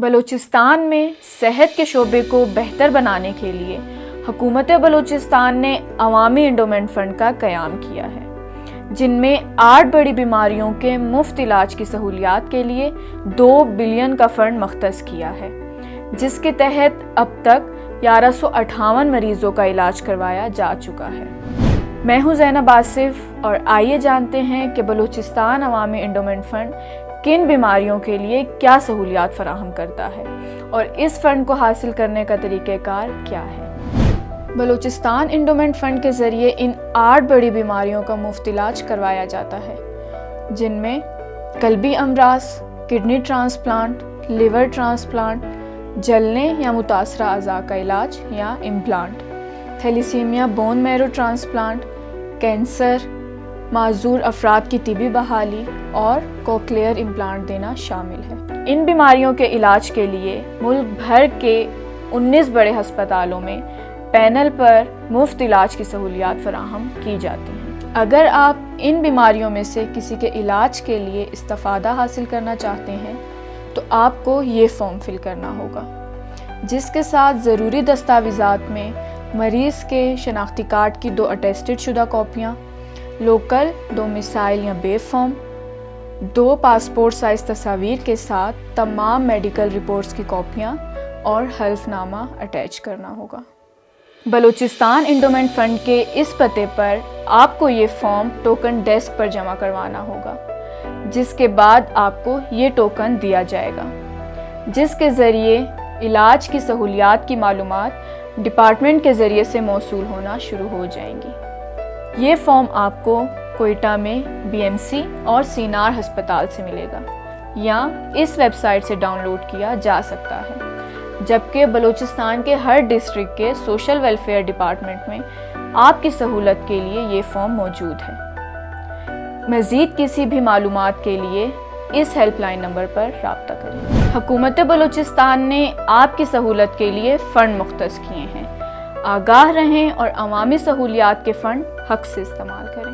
بلوچستان میں صحت کے شعبے کو بہتر بنانے کے لیے حکومت بلوچستان نے عوامی انڈومنٹ فنڈ کا قیام کیا ہے، جن میں 8 بڑی بیماریوں کے مفت علاج کی سہولیات کے لیے 2 بلین کا فنڈ مختص کیا ہے، جس کے تحت اب تک 1158 مریضوں کا علاج کروایا جا چکا ہے۔ میں ہوں زینب آصف اور آئیے جانتے ہیں کہ بلوچستان عوامی انڈومنٹ فنڈ کن بیماریوں کے لیے کیا سہولیات فراہم کرتا ہے اور اس فنڈ کو حاصل کرنے کا طریقہ کار کیا ہے۔ بلوچستان انڈومنٹ فنڈ کے ذریعے ان 8 بڑی بیماریوں کا مفت علاج کروایا جاتا ہے، جن میں قلبی امراض، کڈنی ٹرانسپلانٹ، لیور ٹرانسپلانٹ، جلنے یا متاثرہ اعضاء کا علاج یا implant, thalassaemia bone marrow transplant, cancer, معذور افراد کی طبی بحالی اور کوکلیئر امپلانٹ دینا شامل ہے۔ ان بیماریوں کے علاج کے لیے ملک بھر کے 19 بڑے ہسپتالوں میں پینل پر مفت علاج کی سہولیات فراہم کی جاتی ہیں۔ اگر آپ ان بیماریوں میں سے کسی کے علاج کے لیے استفادہ حاصل کرنا چاہتے ہیں تو آپ کو یہ فارم فل کرنا ہوگا، جس کے ساتھ ضروری دستاویزات میں مریض کے شناختی کارڈ کی 2 اٹیسٹڈ شدہ کاپیاں، لوکل ڈومیسائل یا بے فارم، 2 پاسپورٹ سائز تصاویر کے ساتھ تمام میڈیکل رپورٹس کی کاپیاں اور حلف نامہ اٹیچ کرنا ہوگا۔ بلوچستان انڈومنٹ فنڈ کے اس پتے پر آپ کو یہ فارم ٹوکن ڈیسک پر جمع کروانا ہوگا، جس کے بعد آپ کو یہ ٹوکن دیا جائے گا، جس کے ذریعے علاج کی سہولیات کی معلومات ڈپارٹمنٹ کے ذریعے سے موصول ہونا شروع ہو جائیں گی۔ یہ فارم آپ کو کوئٹہ میں BMC اور سینار ہسپتال سے ملے گا یا اس ویب سائٹ سے ڈاؤن لوڈ کیا جا سکتا ہے، جبکہ بلوچستان کے ہر ڈسٹرکٹ کے سوشل ویلفیئر ڈپارٹمنٹ میں آپ کی سہولت کے لیے یہ فارم موجود ہے۔ مزید کسی بھی معلومات کے لیے اس ہیلپ لائن نمبر پر رابطہ کریں۔ حکومت بلوچستان نے آپ کی سہولت کے لیے فنڈ مختص کیے ہیں۔ آگاہ رہیں اور عوامی سہولیات کے فنڈ حق سے استعمال کریں۔